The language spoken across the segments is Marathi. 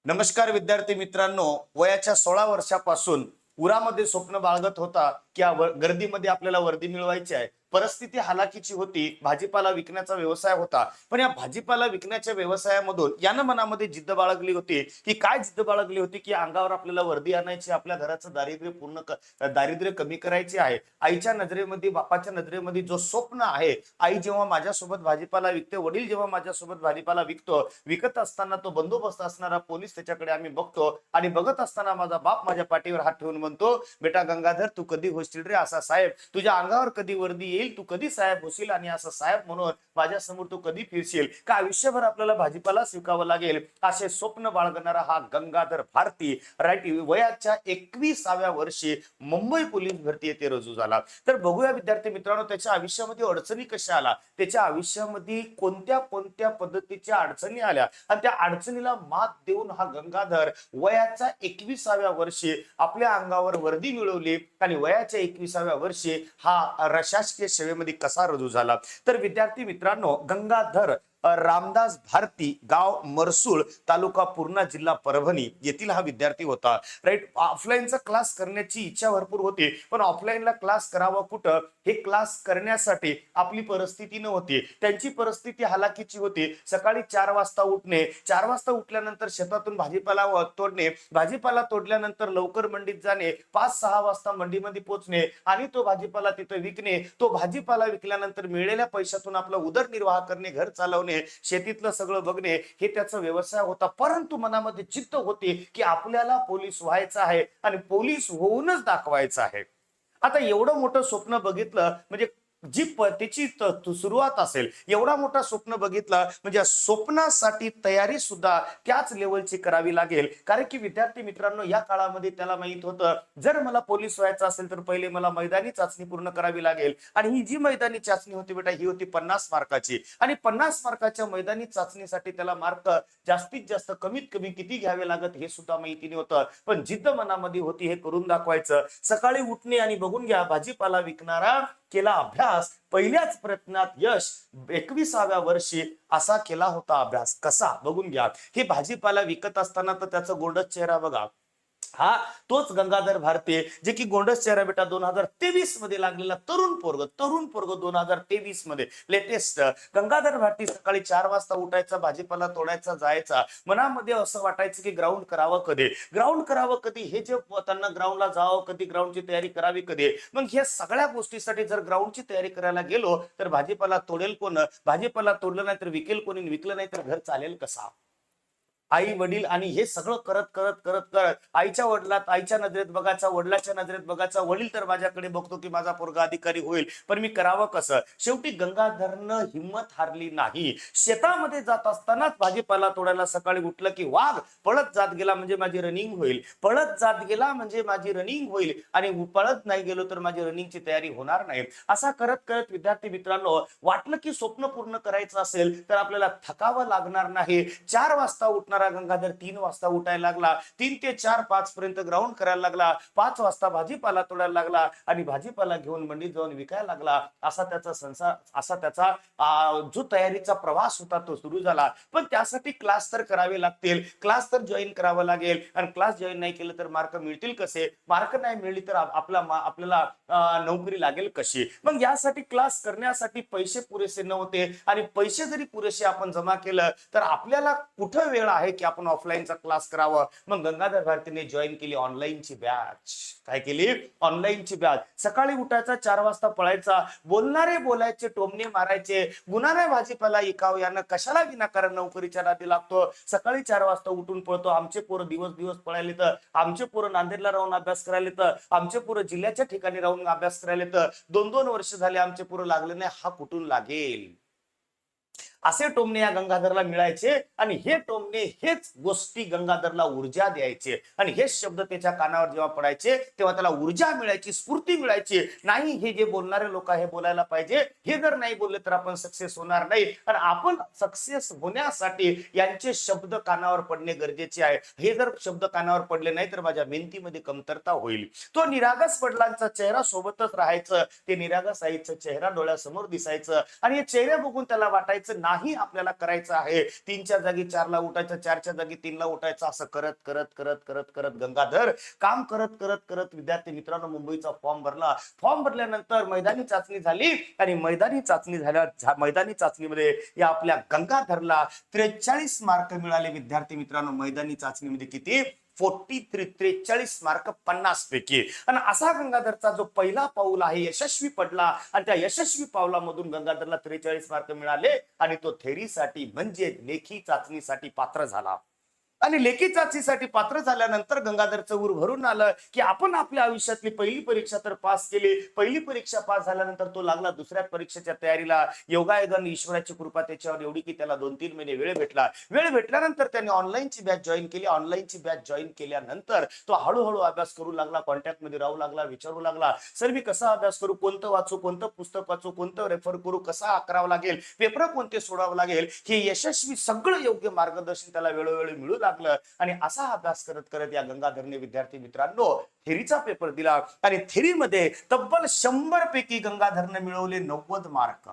नमस्कार विद्यार्थी मित्रांनो, वयाच्या 16 वर्षापासून उरामध्ये स्वप्न बाळगत होता की गर्दीमध्ये आपल्याला वर्दी मिळवायची आहे. परिस्थिती हालाकीची होती. भाजीपाला विकण्याचा व्यवसाय होता, पण या भाजीपाला विकण्याच्या व्यवसायामधून यानं मनामध्ये जिद्द बाळगली होती. की काय जिद्द बाळगली होती की अंगावर आपल्याला वर्दी आणायची, आपल्या घराचं दारिद्र्य कमी करायचे आहे. आईच्या नजरेमध्ये, बापाच्या नजरेमध्ये जो स्वप्न आहे, आई जेव्हा माझ्यासोबत भाजीपाला विकते, वडील जेव्हा माझ्यासोबत भाजीपाला विकत असताना तो बंदोबस्त असणारा पोलीस त्याच्याकडे आम्ही बघतो आणि बघत असताना माझा बाप माझ्या पाठीवर हात ठेवून म्हणतो, बेटा गंगाधर, तू कधी होशील रे असा साहेब? तुझ्या अंगावर कधी वर्दी येईल? तू कधी साहेब होशील? आणि असा साहेब म्हणून माझ्या समोर तू कधी फिरशील? का आयुष्यभर आपल्याला भाजीपाला विकावं लागेल? असे स्वप्न बाळगणारा हा गंगाधर भारती राईट वयाच्या 21व्या वर्षी मुंबई पोलीस भरती येथे रुजू झाला. तर बघूया विद्यार्थी मित्रांनो, त्याच्या आयुष्यामध्ये अडचणी कशा आल्या, त्याच्या आयुष्यामध्ये कोणत्या कोणत्या पद्धतीच्या अडचणी आल्या आणि त्या अडचणीला मात देऊन हा गंगाधर वयाच्या 21व्या वर्षी आपल्या अंगावर वर्दी मिळवली आणि वयाच्या 21व्या वर्षी हा प्रशासकीय सेवेमध्ये कसा रुजू झाला. तर विद्यार्थी मित्रांनो, गंगाधर रामदास भारती, गाव मरसूळ, तालुका पूर्णा, जिल्हा परभणी येथील हा विद्यार्थी होता. राईट, ऑफलाईनचा क्लास करण्याची इच्छा भरपूर होती, पण ऑफलाईनला क्लास करावा कुठं हे क्लास करण्यासाठी आपली परिस्थिती नव्हती. त्यांची परिस्थिती हालाकीची होती. सकाळी 4 वाजता उठणे, 4 वाजता उठल्यानंतर शेतातून भाजीपाला तोडणे, भाजीपाला तोडल्यानंतर लवकर मंडीत जाणे, 5-6 वाजता मंडीमध्ये पोहोचणे आणि तो भाजीपाला तिथे विकणे. तो भाजीपाला विकल्यानंतर मिळालेल्या पैशातून आपला उदरनिर्वाह करणे, घर चालवणे, शेतीतलं सगळं बघणे हे त्याचा व्यवसाय होता. परंतु मनामध्ये जिद्द होती की आपल्याला पोलीस व्हायचं आहे आणि पोलीस होऊनच दाखवायचं आहे. आता एवढं मोठं स्वप्न बघितलं म्हणजे जी त्याची सुरुवात असेल, एवढा मोठा स्वप्न बघितला म्हणजे स्वप्नासाठी तयारी सुद्धा त्याच लेवलची करावी लागेल. कारण की विद्यार्थी मित्रांनो, या काळामध्ये त्याला माहित होतं, जर मला पोलीस व्हायचं असेल तर पहिले मला मैदानी चाचणी पूर्ण करावी लागेल. आणि ही जी मैदानी चाचणी होती बेटा, ही होती 50 मार्काची. आणि 50 मार्काच्या मैदानी चाचणीसाठी त्याला मार्क जास्तीत जास्त कमीत कमी किती घ्यावे लागत हे सुद्धा माहिती नव्हतं, पण जिद्द मनामध्ये होती हे करून दाखवायचं. सकाळी उठणे आणि बघून घ्या, भाजीपाला विकणारा केला अभ्यास, पहिल्याच प्रयत्नात यश, 21व्या वर्षी असा केला होता अभ्यास. कसा बघून घ्या. हे भाजीपाला विकत असताना तर त्याचा गोंडस चेहरा बघा. हा तोच गंगाधर भारती, जे की गोंडस चेहरा बेटा 2023 मध्ये लागलेला तरुण पोरग 2023 मध्ये लेटेस्ट गंगाधर भारती सकाळी 4 वाजता उठायचा, भाजीपाला तोडायचा, जायचा. मनामध्ये असं वाटायचं की ग्राउंड करावं कधी, हे जे त्यांना ग्राउंडला जावं कधी, ग्राउंडची तयारी करावी कधी. मग ह्या सगळ्या गोष्टीसाठी जर ग्राउंडची तयारी करायला गेलो तर भाजीपाला तोडेल कोण? भाजीपाला तोडलं नाही तर विकेल कोणी? विकलं नाही तर घर चालेल कसा? आई वडील आणि हे सगळं करत करत करत करत आईच्या नजरेत बघायचा, वडिलाच्या नजरेत बघायचा. वडील तर माझ्याकडे बघतो की माझा पोरगा अधिकारी होईल, पण मी करावं कसं? शेवटी गंगाधरनं हिंमत हारली नाही. शेतामध्ये जात असतानाच भाजीपाला तोडायला सकाळी उठलं की वाघ पळत जात गेला म्हणजे माझी रनिंग होईल, पळत जात गेला म्हणजे माझी रनिंग होईल, आणि पळत नाही गेलो तर माझी रनिंगची तयारी होणार नाही. असा करत करत विद्यार्थी मित्रांनो, वाटलं की स्वप्न पूर्ण करायचं असेल तर आपल्याला थकावं लागणार नाही. 4 वाजता उठणार गंगाधर 3 वाजता उठायला लागला. 3 ते 4 5 पर्यंत ग्राउंड करायला लागला. 5 वाजता भाजीपाला तोडायला लागला आणि भाजीपाला घेऊन मंडीत जाऊन विकायला लागला. असा त्याचा संसार, असा त्याचा जो तयारीचा प्रवास होता तो सुरू झाला. पण त्यासाठी क्लास तर करावे लागतील, क्लास तर जॉईन करावा लागेल. आणि क्लास जॉईन नाही केलं तर मार्क मिळतील कसे? मार्क नाही मिळली तर आपल्याला नोकरी लागेल कशी? मग यासाठी क्लास करण्यासाठी पैसे पुरेसे नव्हते, आणि पैसे जरी पुरेसे आपण जमा केलं तर आपल्याला कुठं वेळ आहे की आपण ऑफलाईनचा क्लास करावा? मग गंगाधर भारतीने जॉईन केली ऑनलाईनची बॅच. काय केली? ऑनलाईनची बॅच. सकाळी उठायचा, 4 वाजता पळायचा, बोलणारे बोलायचे, टोमणे मारायचे, गुन्हाने भाजीपाला इकाव, यानं कशाला विनाकारण नोकरीच्या नादी लागतो? सकाळी 4 वाजता उठून पळतो. आमचे पोरं दिवस दिवस पळायले तर, आमचे पोरं नांदेडला राहून अभ्यास करायला तर, आमचे पोरं जिल्ह्याच्या ठिकाणी राहून अभ्यास करायला तर, 2-2 वर्ष झाले आमचे पोरं लागले नाही. हा कुठून लागेल? असे टोमणे या गंगाधरला मिळायचे, आणि हे टोमणे, हेच गोष्टी गंगाधरला ऊर्जा द्यायचे. आणि हेच शब्द त्याच्या कानावर जेव्हा पडायचे तेव्हा त्याला ऊर्जा मिळायची, स्फूर्ती मिळायची. नाही, हे जे बोलणारे लोक आहे बोलायला पाहिजे, हे जर नाही बोलले तर आपण सक्सेस होणार नाही. आणि आपण सक्सेस होण्यासाठी यांचे शब्द कानावर पडणे गरजेचे आहे. हे जर शब्द कानावर पडले नाही तर माझ्या मेहनतीमध्ये कमतरता होईल. तो निरागस वडिलांचा चेहरा सोबतच राहायचं, ते निरागस आईचा चेहरा डोळ्यासमोर दिसायचं, आणि हे चेहरे बघून त्याला वाटायचं नाही आपल्याला करायचं आहे. 3च्या जागी 4ला उठायचं, 4च्या जागी 3ला उठायचं, असं करत करत करत करत करत गंगाधर काम करत करत करत विद्यार्थी मित्रांनो मुंबईचा फॉर्म भरला. फॉर्म भरल्यानंतर मैदानी चाचणी झाली आणि मैदानी चाचणीमध्ये या आपल्या गंगाधरला 43 मार्क मिळाले. विद्यार्थी मित्रांनो मैदानी चाचणीमध्ये किती? 43 मार्क 50 पैकी. आणि असा गंगाधरचा जो पहिला पाऊल आहे यशस्वी पडला आणि त्या यशस्वी पावलामधून गंगाधरला 43 मार्क मिळाले आणि तो थेरीसाठी म्हणजे लेखी चाचणीसाठी पात्र झाला. आणि लेखी चाचणीसाठी पात्र झाल्यानंतर गंगाधरचं ऊर भरून आलं की आपण आपल्या आयुष्यातली पहिली परीक्षा तर पास केली. पहिली परीक्षा पास झाल्यानंतर तो लागला दुसऱ्या परीक्षेच्या तयारीला. योगायोगाने ईश्वराची कृपा त्याच्यावर एवढी की त्याला 2-3 महिने वेळ भेटला. वेळ भेटल्यानंतर त्याने ऑनलाईनची बॅच जॉईन केली. ऑनलाईनची बॅच जॉईन केल्यानंतर तो हळूहळू अभ्यास करू लागला, कॉन्टॅक्ट मध्ये राहू लागला, विचारू लागला, सर मी कसा अभ्यास करू, कोणतं वाचू, कोणतं पुस्तक वाचू, कोणतं रेफर करू, कसा करावं लागेल, पेपर कोणते सोडावं लागेल, हे यशस्वी सगळं योग्य मार्गदर्शन त्याला वेळोवेळी मिळू लागलं. आणि असा अभ्यास करत करत या गंगाधरने विद्यार्थी मित्रांनो थेरीचा पेपर दिला आणि थेरीमध्ये तब्बल 100 पैकी गंगाधरने मिळवले 90 मार्क.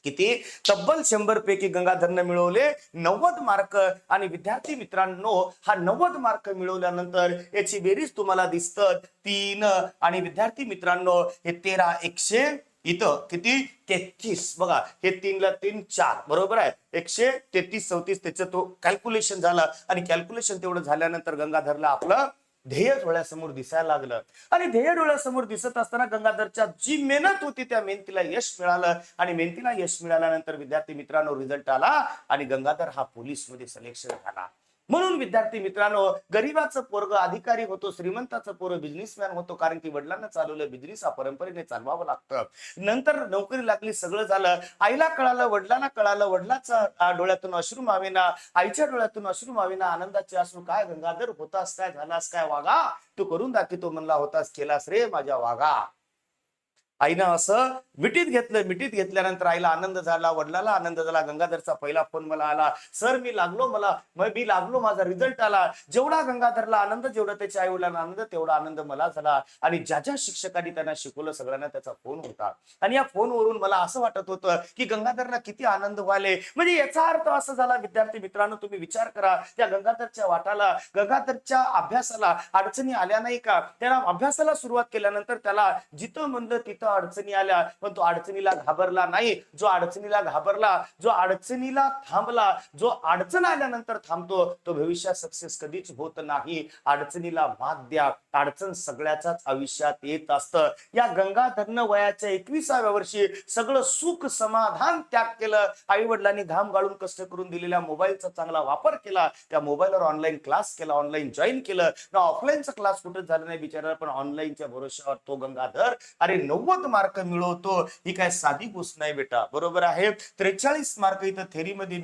किती? तब्बल 100 पैकी गंगाधरने मिळवले 90 मार्क. आणि विद्यार्थी मित्रांनो हा 90 मार्क मिळवल्यानंतर याची बेरीज तुम्हाला दिसतं 3 आणि विद्यार्थी मित्रांनो हे 13 100 इथं किती? 33. बघा हे 3ला 3 4 बरोबर आहे. 133 34 त्याचं तो कॅल्क्युलेशन झालं आणि कॅल्क्युलेशन तेवढं झाल्यानंतर गंगाधरला आपलं ध्येय डोळ्यासमोर दिसायला लागलं. आणि ध्येय डोळ्यासमोर दिसत असताना गंगाधरच्या जी मेहनत होती त्या मेहनतीला यश मिळालं. आणि मेहनतीला यश मिळाल्यानंतर विद्यार्थी मित्रांनो रिझल्ट आला आणि गंगाधर हा पोलीस मध्ये सिलेक्शन झाला. म्हणून विद्यार्थी मित्रांनो गरीबाचं पोरग अधिकारी होतो, श्रीमंताचं पोरग बिझनेसमॅन होतो, कारण की वडिलांना चालवलं बिझनेस हा परंपरेने चालवावं लागतं. नंतर नोकरी लागली, सगळं झालं. आईला कळालं, वडिलांना कळालं, वडिलांच्या डोळ्यातून अश्रू मावेना, आईच्या डोळ्यातून अश्रू मावेना, आनंदाचे अश्रू. काय गंगाधर होतास काय, झालास काय वागा, तू करून दाखवतो म्हणला होतास, केलास रे माझ्या वागा. आईनं असं मिठीत घेतलं. मिठीत घेतल्यानंतर आईला आनंद झाला, वडिलाला आनंद झाला. गंगाधरचा पहिला फोन मला आला, सर मी लागलो, माझा रिझल्ट आला. जेवढा गंगाधरला आनंद, जेवढा त्याच्या आई वडिलांना आनंद, तेवढा आनंद मला झाला. आणि ज्या ज्या शिक्षकांनी त्यांना शिकवलं सगळ्यांना त्याचा फोन होता. आणि या फोनवरून मला असं वाटत होतं की गंगाधरला किती आनंद व्हायले. म्हणजे याचा अर्थ असा झाला विद्यार्थी मित्रांनो, तुम्ही विचार करा, त्या गंगाधरच्या वाटाला, गंगाधरच्या अभ्यासाला अडचणी आल्या नाही का? त्याला अभ्यासाला सुरुवात केल्यानंतर त्याला जिथं म्हणलं तिथं अडचणी आल्या, पण तो अडचणीला घाबरला नाही. जो अडचणीला घाबरला, जो अडचणीला थांबला, जो अडचण आल्यानंतर थांबतो, तो भविष्यात सक्सेस कधीच होत नाही. अडचणीला मात द्या. अडचण सगळ्याच्याच आयुष्यात येत असतं. या गंगाधरनं वयाच्या 21व्या वर्षी सगळं सुख समाधान त्याग केलं. आई वडिलांनी घाम गाळून कष्ट करून दिलेल्या मोबाईलचा चांगला वापर केला. त्या मोबाईलवर ऑनलाईन क्लास केला, ऑनलाईन जॉईन केलं ना. ऑफलाईनचा क्लास कुठे झाला नाही बिचारा, पण ऑनलाईनच्या भरोश्यावर तो गंगाधर अरे 90 मार्क मिळवतो. ही काय साधी गोष्ट नाही बेटा, बरोबर आहे. 43 मार्क इथं थेरीमध्ये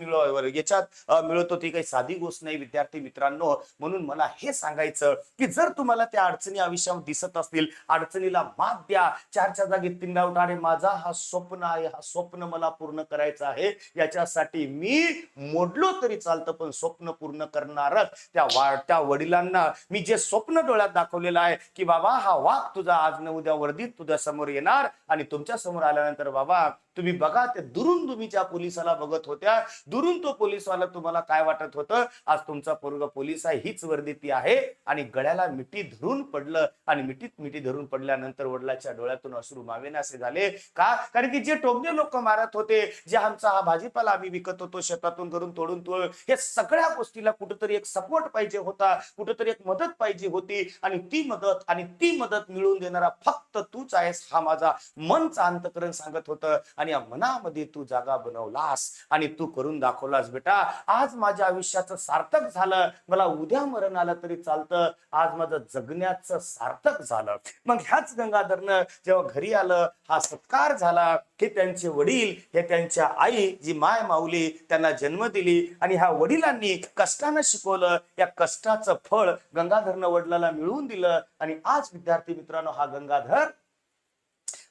याच्यात मिळवतो, ती काही साधी गोष्ट नाही विद्यार्थी मित्रांनो. म्हणून मला हे सांगायचं की जर तुम्हाला त्या अडचणी आयुष्यात दिसत असतील, अडचणीला मात द्या. 4च्या जागी 3ला उठा. अरे माझा हा स्वप्न आहे, हा स्वप्न मला पूर्ण करायचं आहे. याच्यासाठी मी मोडलो तरी चालतं, पण स्वप्न पूर्ण करणारच. त्या वडिलांना मी जे स्वप्न डोळ्यात दाखवलेलं आहे की बाबा हा वाघ तुझा आज न उद्या वर्दीत तुझ्या समोर येणार आणि तुमच्या समोर आल्यानंतर बाबा तुम्ही बघा, ते दुरून तुम्ही ज्या पोलिसाला बघत होत्या, दुरून तो पोलीसवाला तुम्हाला काय वाटत होतं, आज तुमचा पोरगा पोलीस आहे, हीच वर्दी ती आहे. आणि गळ्याला मिठी धरून पडलं आणि मिठी धरून पडल्यानंतर वडिलांच्या डोळ्यातून अश्रू मावेनासे झाले. का? कारण की जे टोमणे लोक मारत होते, जे आमचा हा भाजीपाला आम्ही विकत होतो शेतातून घरून तोडून हे सगळ्या गोष्टीला कुठेतरी एक सपोर्ट पाहिजे होता, कुठेतरी एक मदत पाहिजे होती. आणि ती मदत मिळवून देणारा फक्त तूच आहेस, हा माझा मनचा अंतकरण सांगत होतं. आणि या मनामध्ये तू जागा बनवलास आणि तू करून दाखवलास बेटा. आज माझ्या आयुष्याचं सार्थक झालं. मला उद्या मरण आलं तरी चालतं, आज माझं जगण्याचं सार्थक झालं. मग ह्याच गंगाधरनं जेव्हा घरी आलं, हा सत्कार झाला. हे त्यांचे वडील, हे त्यांच्या आई, जी माय माऊली त्यांना जन्म दिली आणि ह्या वडिलांनी कष्टानं शिकवलं. या कष्टाचं फळ गंगाधरनं वडिलांना मिळवून दिलं. आणि आज विद्यार्थी मित्रांनो हा गंगाधर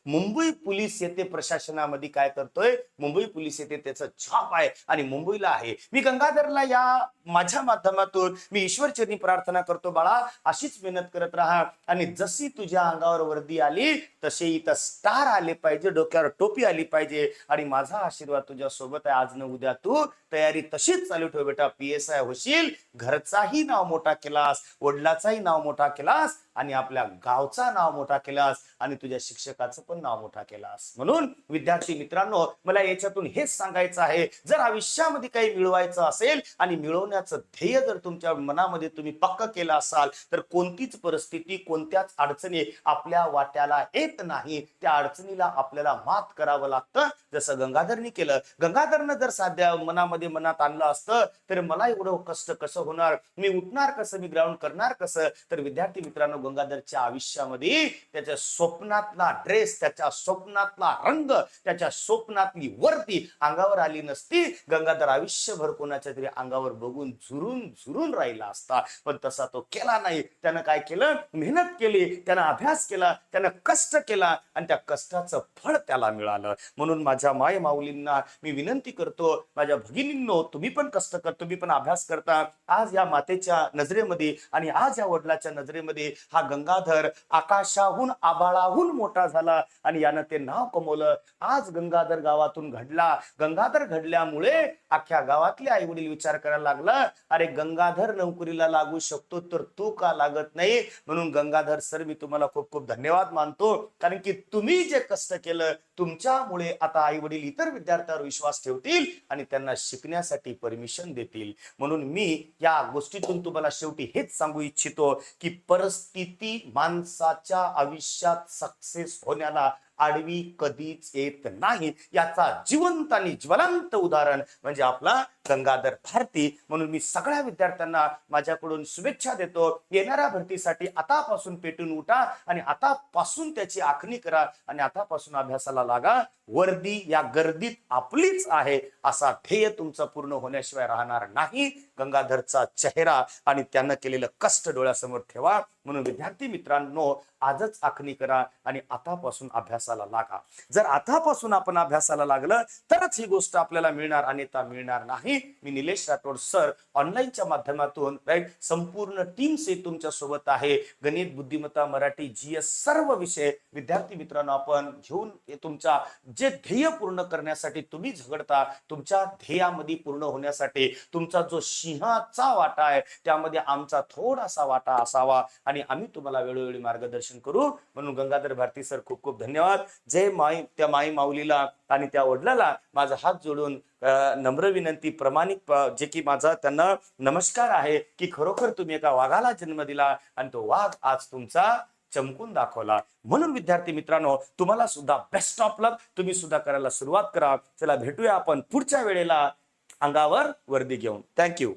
मुंबई पोलीस येथे प्रशासनामध्ये काय करतोय, मुंबई पोलीस येथे त्याचं जॉब आहे आणि मुंबईला आहे. मी गंगाधरला या माझ्या माध्यमातून मी ईश्वरचरणी प्रार्थना करतो, बाळा अशीच मेहनत करत राहा आणि जशी तुझ्या अंगावर वर्दी आली तसे इथं स्टार आले पाहिजे, डोक्यावर टोपी आली पाहिजे आणि माझा आशीर्वाद तुझ्या सोबत आहे. आज न उद्या तू तयारी तशीच चालू ठेव बेटा, PSI होशील, घरचाही नाव मोठा केलास, वडिलाचाही नाव मोठा केलास आणि आपल्या गावचा नाव मोठा केलास आणि तुझ्या शिक्षकाचं पण नाव मोठा केलास. म्हणून विद्यार्थी मित्रांनो, मला याच्यातून हेच सांगायचं आहे, जर आयुष्यामध्ये काही मिळवायचं असेल आणि मिळवण्याचं ध्येय जर तुमच्या मनामध्ये तुम्ही पक्क केलं असाल तर कोणतीच परिस्थिती, कोणत्याच अडचणी आपल्या वाट्याला येत नाही. त्या अडचणीला आपल्याला मात करावं लागतं, जसं गंगाधरनी केलं. गंगाधरनं जर साध्या मनात आणलं असतं तर मला एवढं कष्ट कसं होणार, मी उठणार कसं, मी ग्राउंड करणार कसं. तर विद्यार्थी मित्रांनो, गंगाधरच्या आयुष्यामध्ये त्याच्या स्वप्नातला ड्रेस, त्याच्या स्वप्नातला रंग, त्याच्या स्वप्नातली वर्दी अंगावर आली नसती, गंगाधर आयुष्यभर कोणाच्या तरी अंगावर बघून झुरून झुरून राहिला असता. पण तसा तो केला नाही. त्यानं काय केलं, मेहनत केली, त्यानं अभ्यास केला, त्यानं कष्ट केला आणि त्या कष्टाचं फळ त्याला मिळालं. म्हणून माझ्या माय माऊलींना मी विनंती करतो, माझ्या भगिनींनो, तुम्ही पण कष्ट कर, तुम्ही पण अभ्यास करता. आज या मातेच्या नजरेमध्ये आणि आज या वडिलाच्या नजरेमध्ये हा गंगाधर आकाशाहून आभाळाहून मोठा झाला आणि यानं ते नाव कमवलं. आज गंगाधर गावातून घडला. गंगाधर घडल्यामुळे अख्ख्या गावातले आई वडील विचार करायला लागला, अरे गंगाधर नोकरीला लागू शकतो तर तू का लागत नाही. म्हणून गंगाधर सर, मी तुम्हाला खूप खूप धन्यवाद मानतो, कारण की तुम्ही जे कष्ट केलं तुमच्यामुळे आता आई वडील इतर विद्यार्थ्यांवर विश्वास ठेवतील आणि त्यांना शिकण्यासाठी परमिशन देतील. म्हणून मी या गोष्टीतून तुम्हाला शेवटी हेच सांगू इच्छितो की परिस्थिती माणसाच्या आयुष्यात सक्सेस होण्याला आडवी कधीच येत नाही. याचा जिवंत आणि ज्वलंत उदाहरण म्हणजे आपला गंगाधर भारती. म्हणून मी सगळ्या विद्यार्थ्यांना माझ्याकडून शुभेच्छा देतो. येणाऱ्या भरतीसाठी आतापासून पेटून उठा आणि आतापासून त्याची आखणी करा आणि आतापासून अभ्यासाला लागा. वर्दी या गर्दीत आपलीच आहे असा ध्येय तुमचं पूर्ण होण्याशिवाय राहणार नाही. गंगाधरचा चेहरा आणि त्यानं केलेलं कष्ट डोळ्यासमोर ठेवा. म्हणून विद्यार्थी मित्रांनो, आजच आखणी करा आणि आतापासून अभ्यासाला लागा. जर आतापासून आपण अभ्यासाला लागलं तरच ही गोष्ट आपल्याला मिळणार, अन्यथा मिळणार नाही. मी निलेश राठोड सर ऑनलाईनच्या माध्यमातून संपूर्ण टीम से तुमच्या सोबत आहे. गणित, बुद्धिमत्ता, मराठी, GS सर्व विषय विद्यार्थी मित्रांनो आपण घेऊन तुमचा जे ध्येय पूर्ण करण्यासाठी तुम्ही झगडता, तुमच्या ध्येयामध्ये पूर्ण होण्यासाठी तुमचा जो सिंहाचा वाटा आहे त्यामध्ये आमचा थोडासा वाटा असावा आणि आम्ही तुम्हाला वेळोवेळी मार्गदर्शन करू. म्हणून गंगाधर भारती सर खूप खूप धन्यवाद. जय माई, त्या माई माऊलीला आणि त्या वडिलाला माझा हात जोडून नम्र विनंती, प्रामाणिक जे की माझा त्यांना नमस्कार आहे की खरोखर तुम्ही एका वाघाला जन्म दिला आणि तो वाघ आज तुमचा चमकून दाखवला. म्हणून विद्यार्थी मित्रांनो, तुम्हाला सुद्धा बेस्ट ऑफ लक. तुम्ही सुद्धा करायला सुरुवात करा. चला भेटूया आपण पुढच्या वेळेला अंगावर वर्दी घेऊन. थँक्यू.